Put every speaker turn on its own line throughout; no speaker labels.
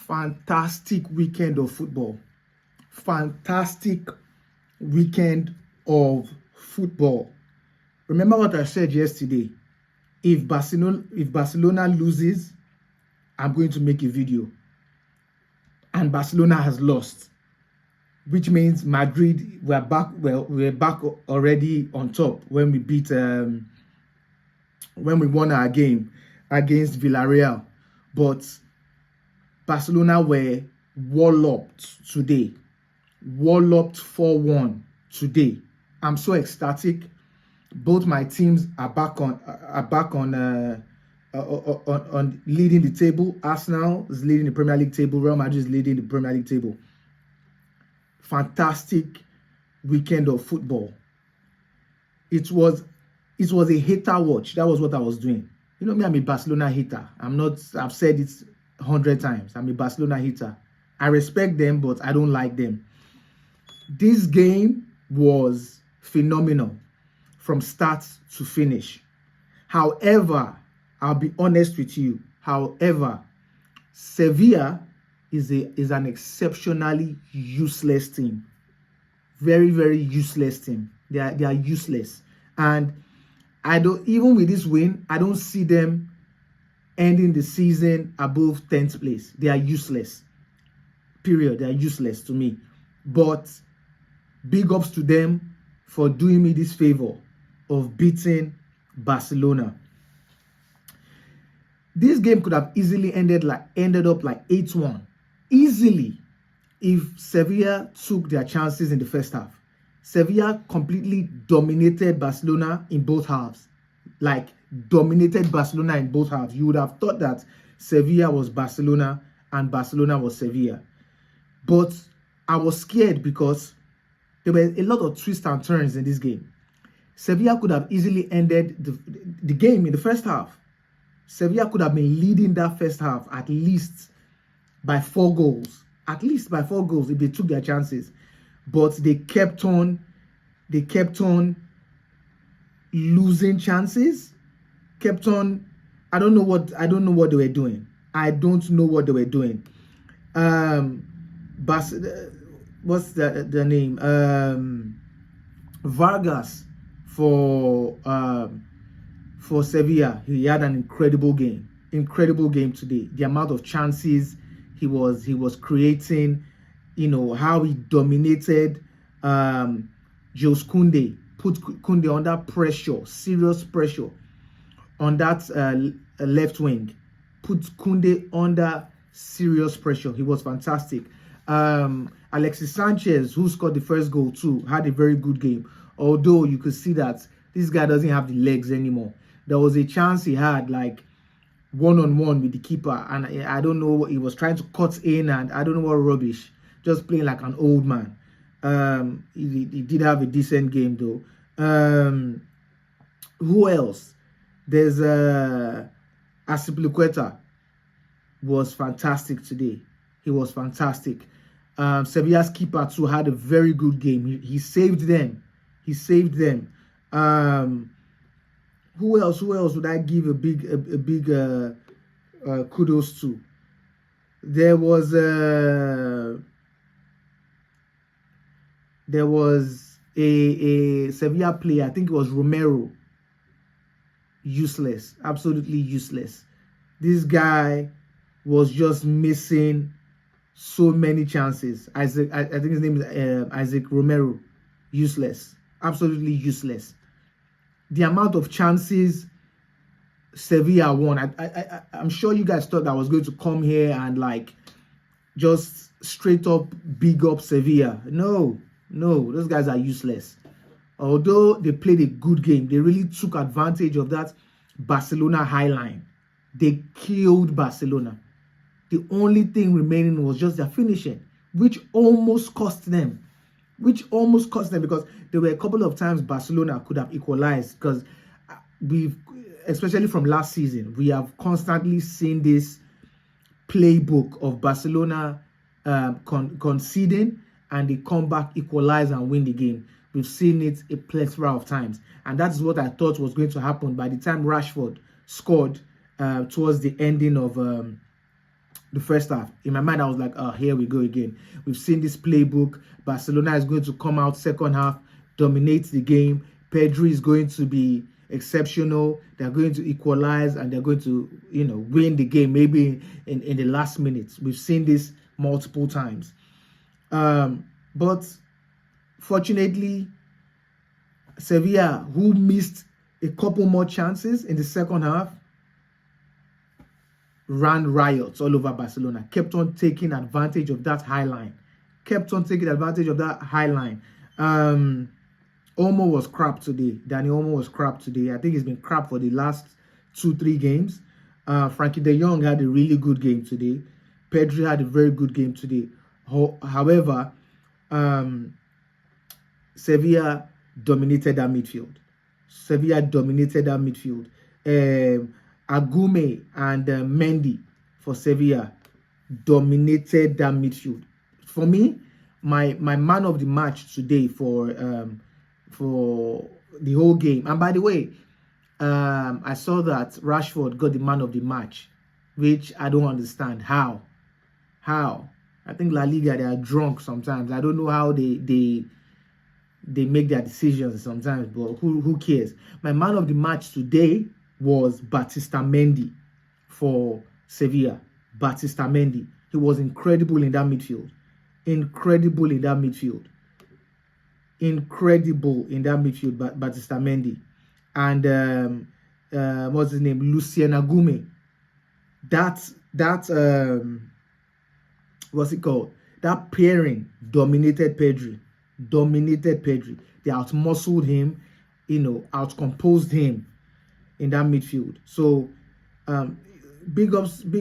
Fantastic weekend of football. Fantastic weekend of football. Remember what I said yesterday? If Barcelona loses, I'm going to make a video. And Barcelona has lost, which means Madrid we're back already on top when we beat when we won our game against Villarreal. But Barcelona were walloped today. Walloped 4-1 today. I'm so ecstatic. Both my teams are back on leading the table. Arsenal is leading the Premier League table. Real Madrid is leading the Premier League table. Fantastic weekend of football. It was a hater watch. That was what I was doing. You know me, I'm a Barcelona hater. I've said it 100 times. I'm a Barcelona hater. I respect them, but I don't like them. This game was phenomenal from start to finish. However, I'll be honest with you. However, Sevilla is an exceptionally useless team. Very, very useless team. They are useless. And even with this win, I don't see them ending the season above 10th place. They are useless. Period. They are useless to me. But big ups to them for doing me this favor of beating Barcelona. This game could have easily ended up like 8-1. Easily, if Sevilla took their chances in the first half. Sevilla completely dominated Barcelona in both halves. Like, dominated Barcelona in both halves. You would have thought that Sevilla was Barcelona and Barcelona was Sevilla. But I was scared because there were a lot of twists and turns in this game. Sevilla could have easily ended the game in the first half. Sevilla could have been leading that first half at least by 4 goals. At least by 4 goals if they took their chances. But they kept on losing chances. Kept on. I don't know what they were doing. I don't know what they were doing. What's the name? Vargas for Sevilla. He had an incredible game. Incredible game today. The amount of chances he was creating. You know, how he dominated Jules Koundé, put Koundé under pressure, serious pressure on that left wing. Put Koundé under serious pressure. He was fantastic. Alexis Sanchez, who scored the first goal too, had a very good game. Although you could see that this guy doesn't have the legs anymore. There was a chance he had like one-on-one with the keeper, and I don't know, he was trying to cut in, and I don't know what rubbish. Just playing like an old man. He did have a decent game though. Who else? There's Azpilicueta was fantastic today. He was fantastic. Sevilla's keeper too had a very good game. He saved them. He saved them. Who else would I give a big kudos to? There was a Sevilla player, I think it was Romero. Useless, absolutely useless. This guy was just missing so many chances. I think his name is Isaac Romero. Useless, absolutely useless. The amount of chances Sevilla won. I'm sure you guys thought I was going to come here and like just straight up big up Sevilla. No, those guys are useless. Although they played a good game, they really took advantage of that Barcelona high line. They killed Barcelona. The only thing remaining was just their finishing, which almost cost them. Because there were a couple of times Barcelona could have equalized, because especially from last season, we have constantly seen this playbook of Barcelona conceding, and they come back, equalize, and win the game. We've seen it a plethora of times, and that's what I thought was going to happen by the time Rashford scored towards the ending of the first half. In my mind, I was like, oh, here we go again. We've seen this playbook. Barcelona is going to come out second half, dominate the game. Pedri is going to be exceptional. They're going to equalize, and they're going to, win the game maybe in the last minutes. We've seen this multiple times. But fortunately, Sevilla, who missed a couple more chances in the second half, ran riots all over Barcelona, kept on taking advantage of that high line. Olmo was crap today. Dani Olmo was crap today. I think he's been crap for the last 2-3 games. Frankie de Jong had a really good game today. Pedri had a very good game today. However, Sevilla dominated that midfield. Agume and Mendy for Sevilla dominated that midfield. For me, my man of the match today for the whole game. And by the way, I saw that Rashford got the man of the match, which I don't understand. How? I think La Liga, they are drunk sometimes. I don't know how they make their decisions sometimes, but who cares? My man of the match today was Batista Mendy for Sevilla. Batista Mendy. He was incredible in that midfield. Batista Mendy. And what's his name? Lucien Agume. What's it called? That pairing dominated Pedri. They outmuscled him, outcomposed him in that midfield. So big ups to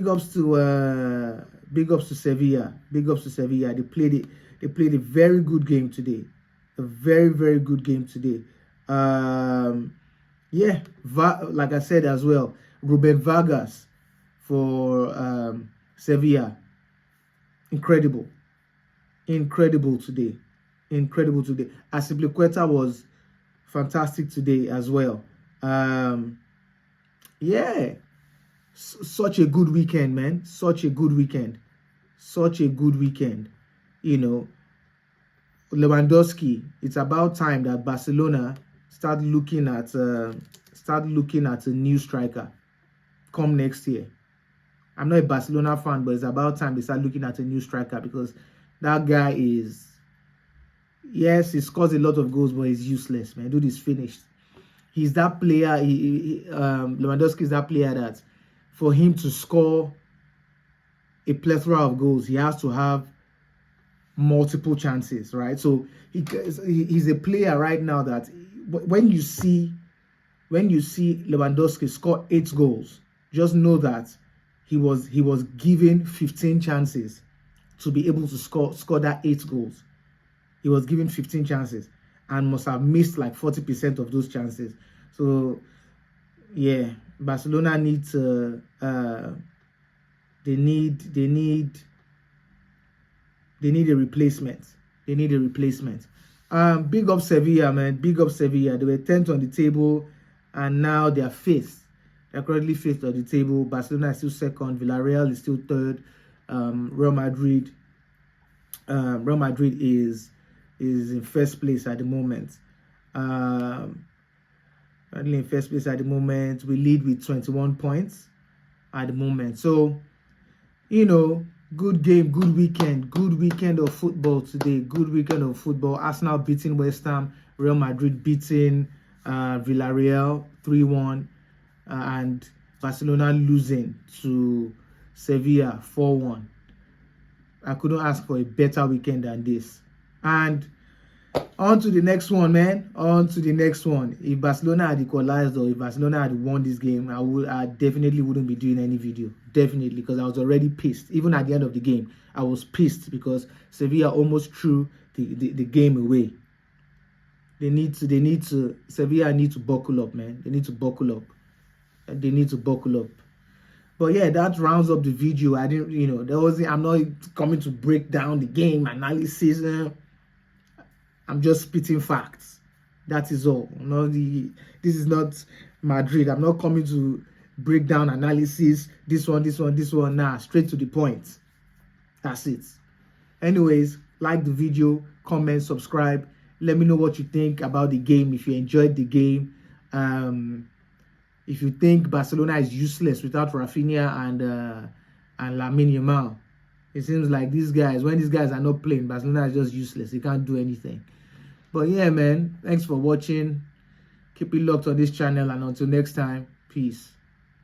Sevilla. They played a very good game today. A very, very good game today. Like I said as well, Ruben Vargas for Sevilla. Incredible today. Azpilicueta was fantastic today as well. Such a good weekend, man. Such a good weekend. Lewandowski, it's about time that Barcelona start looking at a new striker come next year. I'm not a Barcelona fan, but it's about time they start looking at a new striker, because that guy is, yes, he scores a lot of goals, but he's useless, man. Dude is finished. He's that player. Lewandowski is that player that for him to score a plethora of goals, he has to have multiple chances, right? So he's a player right now that when you see Lewandowski score 8 goals, just know that he was given 15 chances to be able to score that 8 goals. He was given 15 chances and must have missed like 40% of those chances. So yeah, Barcelona needs they need a replacement. Big up Sevilla, man. Big up Sevilla. They were 10th on the table, and now they are 5th. They're currently 5th on the table. Barcelona is still 2nd. Villarreal is still 3rd. Real Madrid is in 1st place at the moment. Currently in 1st place at the moment. We lead with 21 points at the moment. So, good game, good weekend of football today. Good weekend of football. Arsenal beating West Ham, Real Madrid beating Villarreal 3-1, and Barcelona losing to Sevilla 4-1. I couldn't ask for a better weekend than this. And on to the next one, man. On to the next one. If Barcelona had equalized, or if Barcelona had won this game, I definitely wouldn't be doing any video. Definitely, because I was already pissed. Even at the end of the game, I was pissed because Sevilla almost threw the game away. Sevilla need to buckle up, man. They need to buckle up. But yeah, that rounds up the video. I didn't, I'm not coming to break down the game analysis. I'm just spitting facts. That is all. This is not Madrid. I'm not coming to breakdown analysis, this one. Nah, straight to the point. That's it. Anyways, like the video, comment, subscribe. Let me know what you think about the game, if you enjoyed the game. If you think Barcelona is useless without Rafinha and Lamine Yamal. It seems like these guys, when these guys are not playing, Barcelona is just useless. They can't do anything. But yeah, man, thanks for watching. Keep it locked on this channel, and until next time, peace.